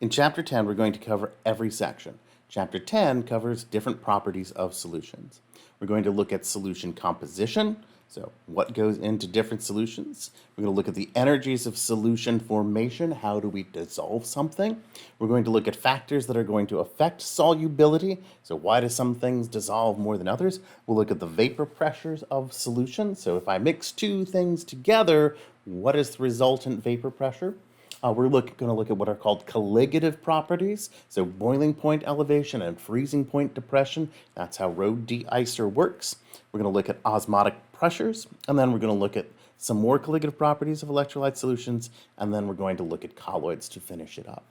In Chapter 10, we're going to cover every section. Chapter 10 covers different properties of solutions. We're going to look at solution composition, so what goes into different solutions. We're going to look at the energies of solution formation. How do we dissolve something? We're going to look at factors that are going to affect solubility. So why do some things dissolve more than others? We'll look at the vapor pressures of solutions. So if I mix two things together, what is the resultant vapor pressure? We're going to look at what are called colligative properties, so boiling point elevation and freezing point depression. That's how road de-icer works. We're going to look at osmotic pressures, and then we're going to look at some more colligative properties of electrolyte solutions, and then we're going to look at colloids to finish it up.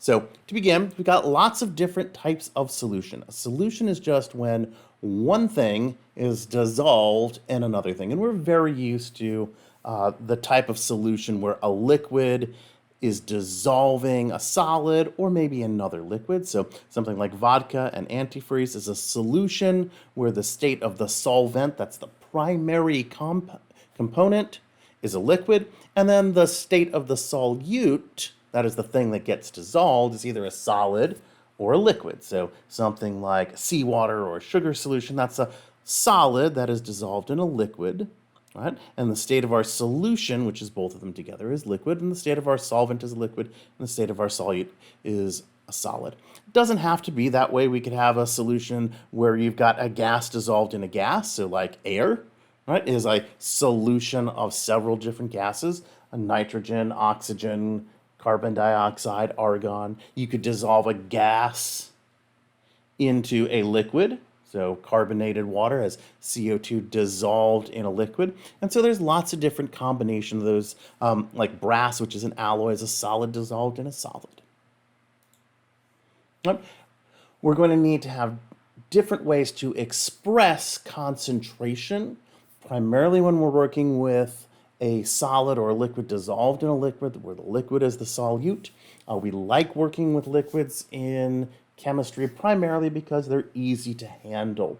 So to begin, we've got lots of different types of solution. A solution is just when one thing is dissolved in another thing, and we're very used to the type of solution where a liquid is dissolving a solid or maybe another liquid. So something like vodka and antifreeze is a solution where the state of the solvent, that's the primary component, is a liquid, and then the state of the solute, that is the thing that gets dissolved, is either a solid or a liquid. So something like seawater or a sugar solution, that's a solid that is dissolved in a liquid. Right? And the state of our solution, which is both of them together, is liquid, and the state of our solvent is a liquid, and the state of our solute is a solid. It doesn't have to be that way. We could have a solution where you've got a gas dissolved in a gas, so like air, right, is a solution of several different gases, a nitrogen, oxygen, carbon dioxide, argon. You could dissolve a gas into a liquid. So carbonated water has CO2 dissolved in a liquid. And so there's lots of different combinations of those, like brass, which is an alloy, is a solid dissolved in a solid. We're going to need to have different ways to express concentration, primarily when we're working with a solid or a liquid dissolved in a liquid, where the liquid is the solute. We like working with liquids in chemistry primarily because they're easy to handle.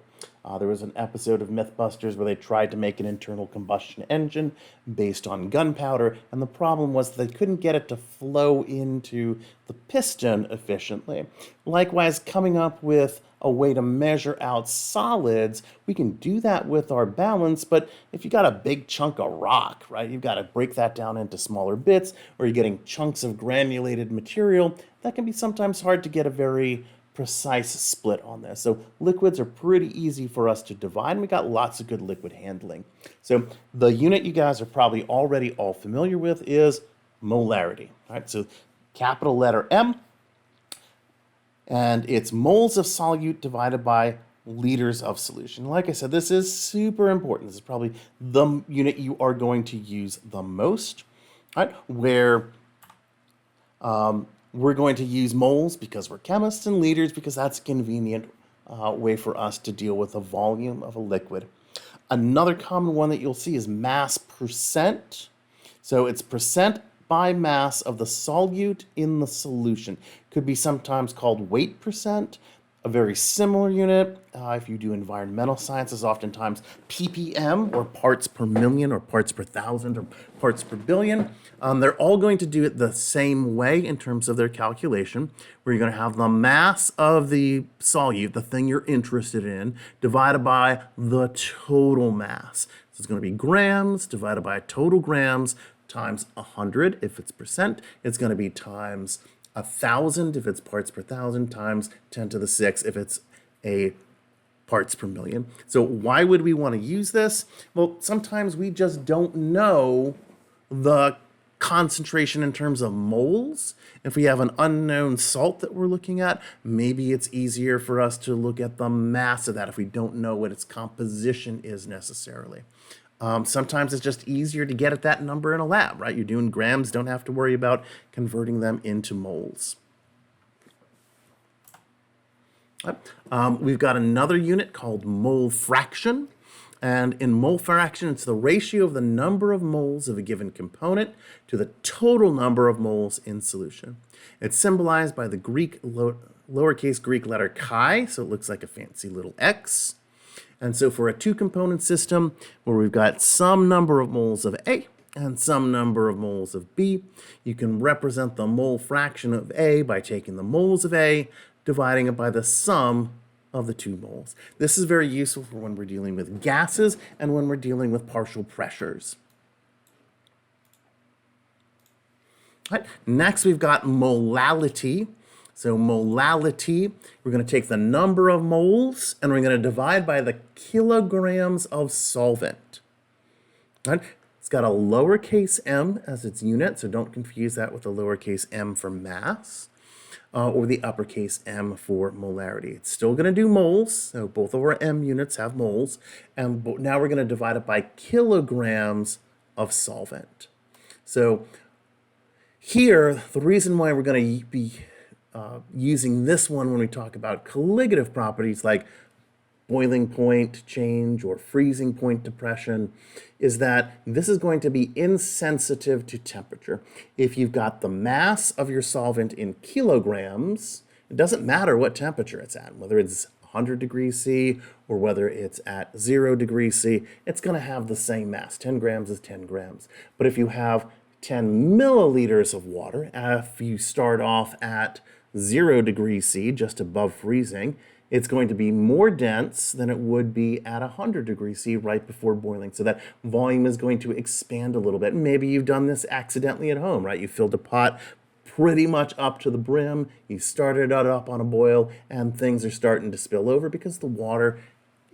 There was an episode of Mythbusters where they tried to make an internal combustion engine based on gunpowder, and the problem was they couldn't get it to flow into the piston efficiently. Likewise, coming up with a way to measure out solids, we can do that with our balance, but if you got a big chunk of rock, right, you've got to break that down into smaller bits, or you're getting chunks of granulated material, that can be sometimes hard to get a very precise split on this. So liquids are pretty easy for us to divide, and we got lots of good liquid handling. So the unit you guys are probably already all familiar with is molarity. All right, so capital letter M, and it's moles of solute divided by liters of solution. Like I said, this is super important. This is probably the unit you are going to use the most, right? Where we're going to use moles because we're chemists, and liters because that's a convenient way for us to deal with the volume of a liquid. Another common one that you'll see is mass percent. So it's percent by mass of the solute in the solution. Could be sometimes called weight percent. A very similar unit, if you do environmental sciences, oftentimes ppm, or parts per million, or parts per thousand, or parts per billion. They're all going to do it the same way in terms of their calculation, where you're going to have the mass of the solute, the thing you're interested in, divided by the total mass. So it's going to be grams divided by total grams times 100 if it's percent. It's going to be times 1,000 if it's parts per thousand, times 10 to the 6 if it's a parts per million. So why would we want to use this? Well, sometimes we just don't know the concentration in terms of moles. If we have an unknown salt that we're looking at, maybe it's easier for us to look at the mass of that if we don't know what its composition is necessarily. Sometimes it's just easier to get at that number in a lab, right? You're doing grams, don't have to worry about converting them into moles. We've got another unit called mole fraction. And in mole fraction, it's the ratio of the number of moles of a given component to the total number of moles in solution. It's symbolized by the lowercase Greek letter chi, so it looks like a fancy little X. And so for a two-component system where we've got some number of moles of A and some number of moles of B. You can represent the mole fraction of A by taking the moles of A, dividing it by the sum of the two moles. This is very useful for when we're dealing with gases and when we're dealing with partial pressures. All right, next we've got molality. So molality, we're going to take the number of moles and we're going to divide by the kilograms of solvent. All right? It's got a lowercase m as its unit, so don't confuse that with the lowercase m for mass, or the uppercase m for molarity. It's still going to do moles, so both of our m units have moles, and now we're going to divide it by kilograms of solvent. So here, the reason why we're going to be using this one when we talk about colligative properties like boiling point change or freezing point depression is that this is going to be insensitive to temperature. If you've got the mass of your solvent in kilograms, it doesn't matter what temperature it's at, whether it's 100 degrees C or whether it's at 0 degrees C, it's going to have the same mass. 10 grams is 10 grams. But if you have 10 milliliters of water, if you start off at 0 degrees C, just above freezing, it's going to be more dense than it would be at 100 degrees C right before boiling. So that volume is going to expand a little bit. Maybe you've done this accidentally at home, right? You filled a pot pretty much up to the brim, you started it up on a boil, and things are starting to spill over because the water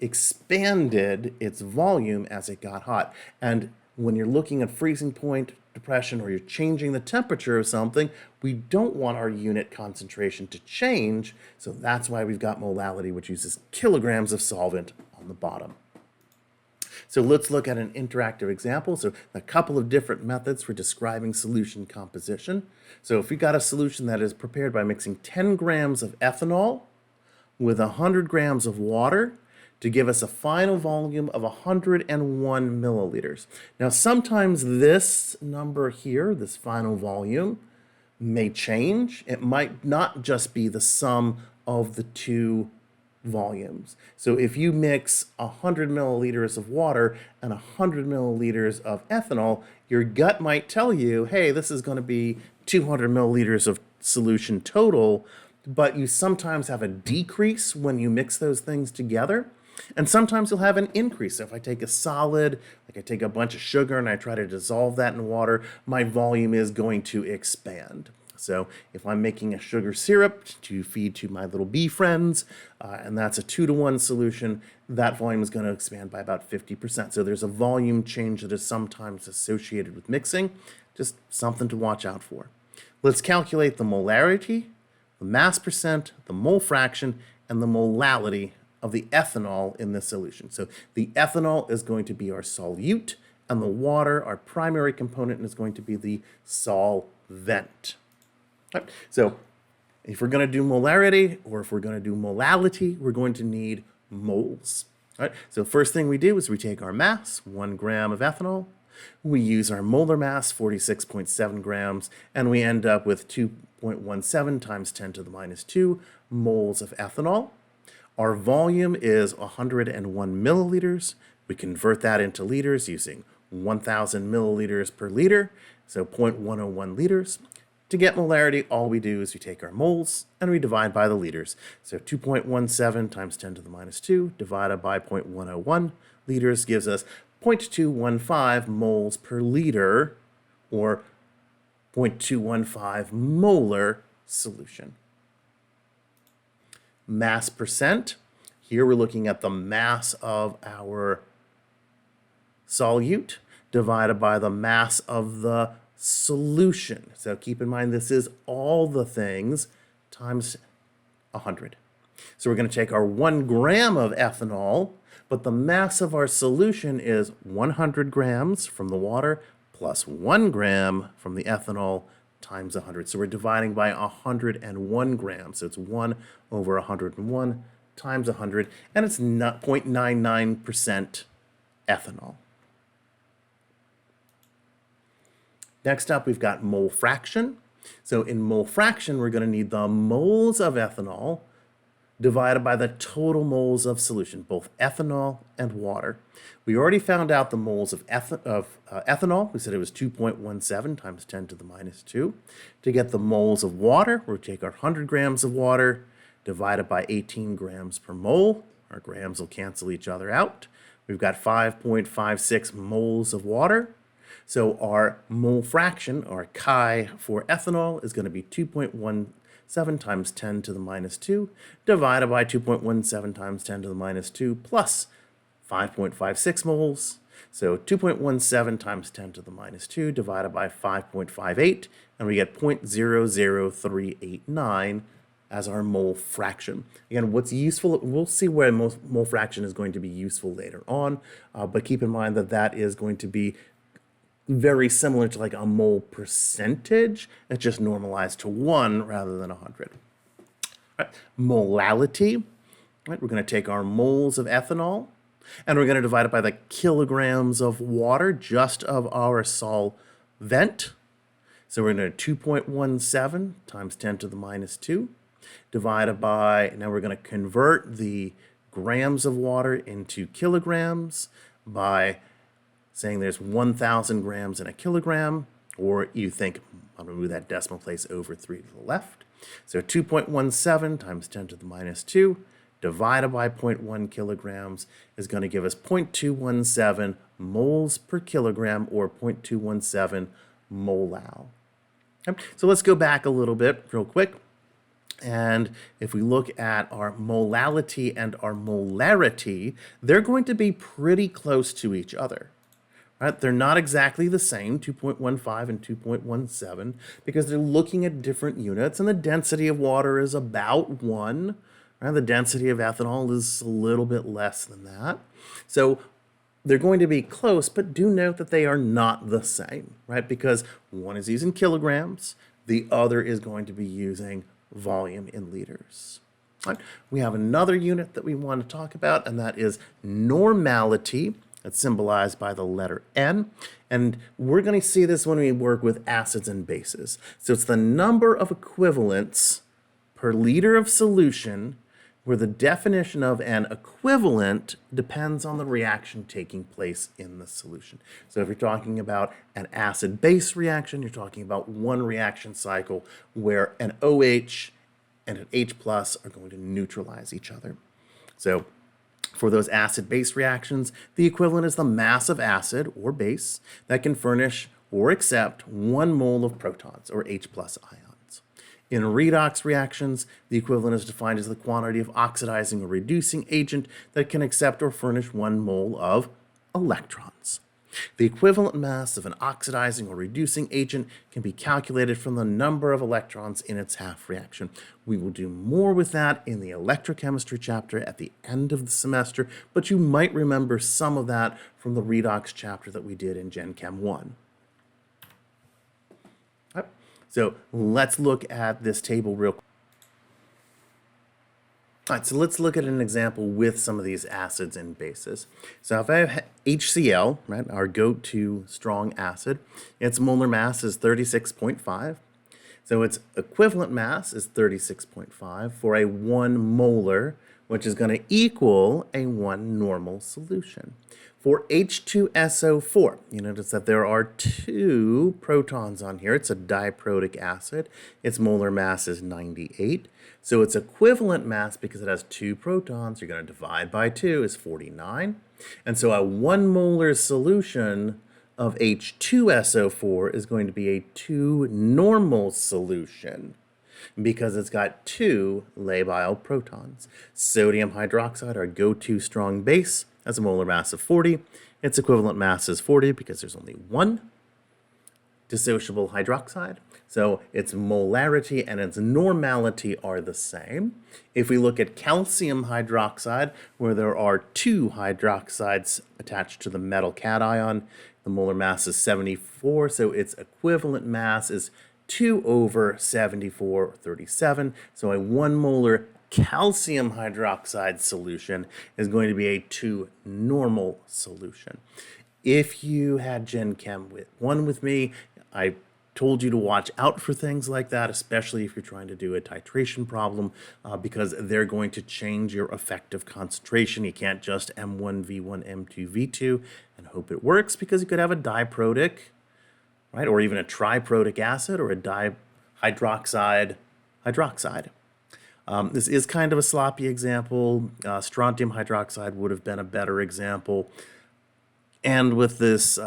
expanded its volume as it got hot. And when you're looking at freezing point depression or you're changing the temperature of something, we don't want our unit concentration to change. So that's why we've got molality, which uses kilograms of solvent on the bottom. So let's look at an interactive example. So a couple of different methods for describing solution composition. So if we got a solution that is prepared by mixing 10 grams of ethanol with 100 grams of water, to give us a final volume of 101 milliliters. Now, sometimes this number here, this final volume, may change. It might not just be the sum of the two volumes. So if you mix 100 milliliters of water and 100 milliliters of ethanol, your gut might tell you, hey, this is going to be 200 milliliters of solution total, but you sometimes have a decrease when you mix those things together. And sometimes you'll have an increase. So if I take a solid, like I take a bunch of sugar and I try to dissolve that in water, my volume is going to expand. So if I'm making a sugar syrup to feed to my little bee friends, and that's a 2-to-1 solution, that volume is going to expand by about 50%. So there's a volume change that is sometimes associated with mixing. Just something to watch out for. Let's calculate the molarity, the mass percent, the mole fraction, and the molality of the ethanol in this solution. So the ethanol is going to be our solute, and the water, our primary component, is going to be the solvent. Right. So if we're going to do molarity, or if we're going to do molality, we're going to need moles. Right. So first thing we do is we take our mass, 1 gram of ethanol, we use our molar mass, 46.7 grams, and we end up with 2.17 times 10 to the minus 2 moles of ethanol. Our volume is 101 milliliters. We convert that into liters using 1,000 milliliters per liter, so 0.101 liters. To get molarity, all we do is we take our moles and we divide by the liters. So 2.17 times 10 to the minus 2 divided by 0.101 liters gives us 0.215 moles per liter, or 0.215 molar solution. Mass percent. Here we're looking at the mass of our solute divided by the mass of the solution. So keep in mind this is all the things times 100. So we're going to take our 1 gram of ethanol, but the mass of our solution is 100 grams from the water plus 1 gram from the ethanol times 100. So we're dividing by 101 grams. So it's 1 over 101 times 100, and it's 0.99% ethanol. Next up, we've got mole fraction. So in mole fraction, we're going to need the moles of ethanol divided by the total moles of solution, both ethanol and water. We already found out the moles of ethanol. We said it was 2.17 times 10 to the minus 2. To get the moles of water, we'll take our 100 grams of water, divide it by 18 grams per mole. Our grams will cancel each other out. We've got 5.56 moles of water. So our mole fraction, or chi for ethanol, is going to be 2.17 times 10 to the minus 2, divided by 2.17 times 10 to the minus 2, plus 5.56 moles. So 2.17 times 10 to the minus 2, divided by 5.58, and we get 0.00389 as our mole fraction. Again, what's useful, we'll see where mole fraction is going to be useful later on, but keep in mind that that is going to be very similar to like a mole percentage. It's just normalized to 1 rather than 100. Right. Molality, right? We're going to take our moles of ethanol and we're going to divide it by the kilograms of water just of our solvent. So we're going to 2.17 times 10 to the minus 2 divided by, now we're going to convert the grams of water into kilograms by saying there's 1,000 grams in a kilogram, or you think, I'm going to move that decimal place over 3 to the left. So 2.17 times 10 to the minus 2 divided by 0.1 kilograms is going to give us 0.217 moles per kilogram, or 0.217 molal. Okay. So let's go back a little bit real quick. And if we look at our molality and our molarity, they're going to be pretty close to each other. Right? They're not exactly the same, 2.15 and 2.17, because they're looking at different units, and the density of water is about 1. Right? The density of ethanol is a little bit less than that. So they're going to be close, but do note that they are not the same, right? Because one is using kilograms, the other is going to be using volume in liters. Right? We have another unit that we want to talk about, and that is normality. It's symbolized by the letter N, and we're going to see this when we work with acids and bases. So it's the number of equivalents per liter of solution, where the definition of an equivalent depends on the reaction taking place in the solution. So if you're talking about an acid-base reaction, you're talking about one reaction cycle where an OH and an H plus are going to neutralize each other. So for those acid-base reactions, the equivalent is the mass of acid or base that can furnish or accept 1 mole of protons, or H plus ions. In redox reactions, the equivalent is defined as the quantity of oxidizing or reducing agent that can accept or furnish 1 mole of electrons. The equivalent mass of an oxidizing or reducing agent can be calculated from the number of electrons in its half reaction. We will do more with that in the electrochemistry chapter at the end of the semester, but you might remember some of that from the redox chapter that we did in Gen Chem 1. All right, so let's look at this table real quick. All right, so let's look at an example with some of these acids and bases. So if I have HCl, right, our go-to strong acid, its molar mass is 36.5. So its equivalent mass is 36.5 for a 1 molar, which is going to equal a 1 normal solution. For H2SO4, you notice that there are 2 protons on here. It's a diprotic acid. Its molar mass is 98. So its equivalent mass, because it has 2 protons, you're going to divide by 2, is 49. And so a 1 molar solution of H2SO4 is going to be a 2 normal solution, because it's got 2 labile protons. Sodium hydroxide, our go-to strong base, has a molar mass of 40. Its equivalent mass is 40 because there's only 1 dissociable hydroxide. So its molarity and its normality are the same. If we look at calcium hydroxide, where there are 2 hydroxides attached to the metal cation, the molar mass is 74, so its equivalent mass is 2 over 74, 37. So a 1 molar calcium hydroxide solution is going to be a 2 normal solution. If you had Gen Chem 1 with me, I told you to watch out for things like that, especially if you're trying to do a titration problem, because they're going to change your effective concentration. You can't just M1V1, M2V2 and hope it works, because you could have a diprotic, right, or even a triprotic acid or a dihydroxide hydroxide. This is kind of a sloppy example. Strontium hydroxide would have been a better example. And with this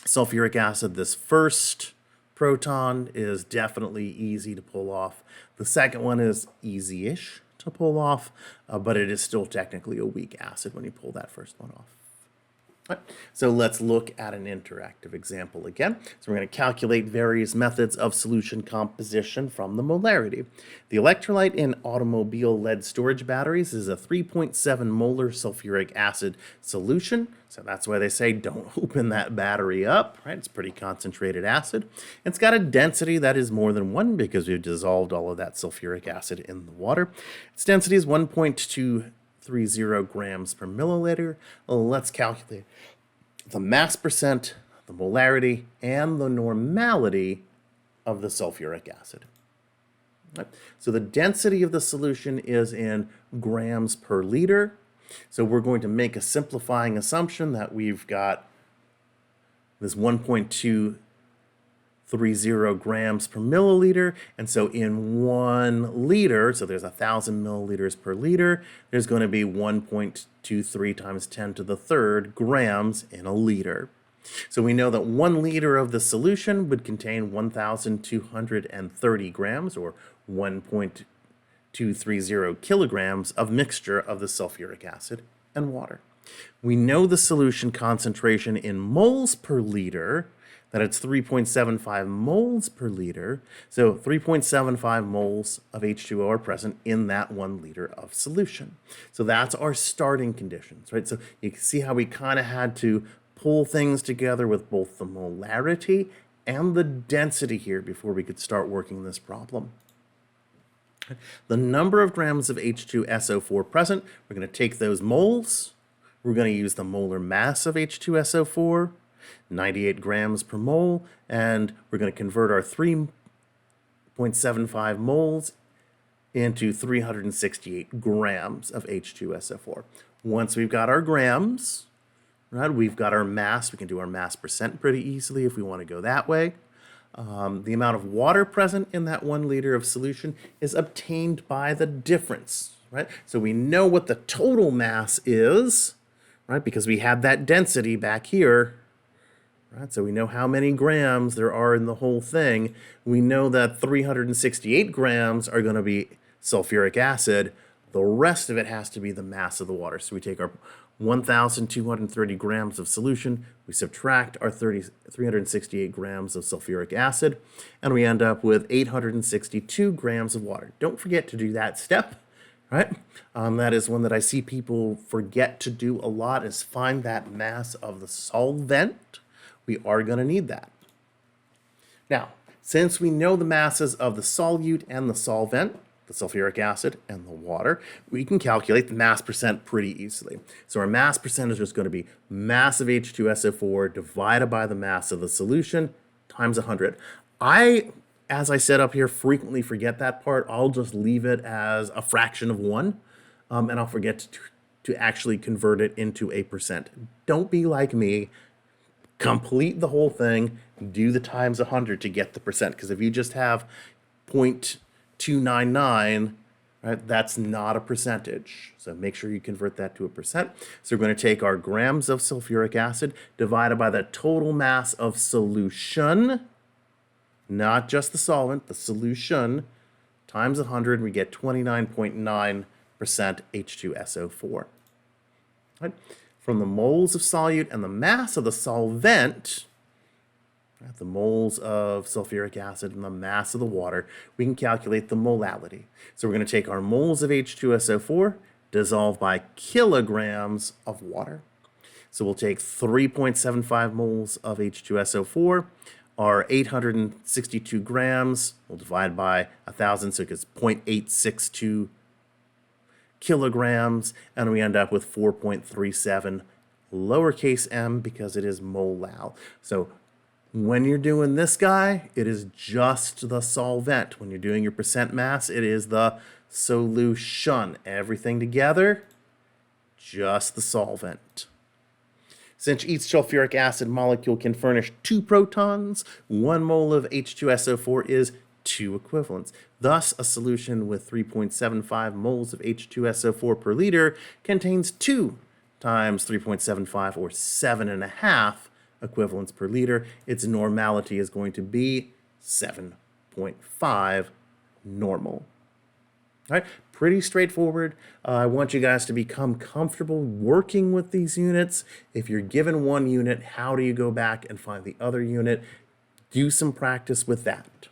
sulfuric acid, this first proton is definitely easy to pull off. The second one is easy-ish to pull off, but it is still technically a weak acid when you pull that first one off. Right. So let's look at an interactive example again. So we're going to calculate various methods of solution composition from the molarity. The electrolyte in automobile lead storage batteries is a 3.7 molar sulfuric acid solution. So that's why they say don't open that battery up, right? It's pretty concentrated acid. It's got a density that is more than 1 because we've dissolved all of that sulfuric acid in the water. Its density is 1.230 grams per milliliter. Let's calculate the mass percent, the molarity, and the normality of the sulfuric acid. Right. So the density of the solution is in grams per liter. So we're going to make a simplifying assumption that we've got this 1.230 grams per milliliter, and so in 1 liter, so there's 1,000 milliliters per liter, there's going to be 1.23 times 10 to the third grams in a liter. So we know that 1 liter of the solution would contain 1,230 grams, or 1.230 kilograms of mixture of the sulfuric acid and water. We know the solution concentration in moles per liter, that it's 3.75 moles per liter. So 3.75 moles of H2O are present in that 1 liter of solution. So that's our starting conditions, right? So you can see how we kind of had to pull things together with both the molarity and the density here before we could start working this problem. The number of grams of H2SO4 present, we're going to take those moles. We're going to use the molar mass of H2SO4. 98 grams per mole, and we're going to convert our 3.75 moles into 368 grams of H2SO4. Once we've got our grams, right, we've got our mass. We can do our mass percent pretty easily if we want to go that way. The amount of water present in that 1 liter of solution is obtained by the difference, right? So we know what the total mass is, right, because we had that density back here. Right, so we know how many grams there are in the whole thing. We know that 368 grams are going to be sulfuric acid. The rest of it has to be the mass of the water. So we take our 1,230 grams of solution, we subtract our 368 grams of sulfuric acid, and we end up with 862 grams of water. Don't forget to do that step, right? That is one that I see people forget to do a lot, is find that mass of the solvent. We are going to need that. Now, since we know the masses of the solute and the solvent, the sulfuric acid and the water, we can calculate the mass percent pretty easily. So our mass percentage is going to be mass of H2SO4 divided by the mass of the solution times 100. As I said up here, frequently forget that part. I'll just leave it as a fraction of 1, and I'll forget to actually convert it into a percent. Don't be like me. Complete the whole thing, do the times 100 to get the percent, because if you just have 0.299, right, that's not a percentage. So make sure you convert that to a percent. So we're going to take our grams of sulfuric acid divided by the total mass of solution, not just the solvent, the solution, times 100, we get 29.9% H2SO4. Right? From the moles of solute and the mass of the solvent, right, the moles of sulfuric acid and the mass of the water, we can calculate the molality. So we're going to take our moles of H2SO4, dissolve by kilograms of water. So we'll take 3.75 moles of H2SO4, our 862 grams, we'll divide by 1,000, so it gets 0.862 kilograms, and we end up with 4.37 lowercase m because it is molal. So When you're doing this guy, it is just the solvent. When you're doing your percent mass, it is the solution. Everything together, just the solvent. Since each sulfuric acid molecule can furnish 2 protons, 1 mole of H2SO4 is 2 equivalents. Thus, a solution with 3.75 moles of H2SO4 per liter contains 2 times 3.75 or 7.5 equivalents per liter. Its normality is going to be 7.5 normal. All right, pretty straightforward. I want you guys to become comfortable working with these units. If you're given one unit, how do you go back and find the other unit? Do some practice with that.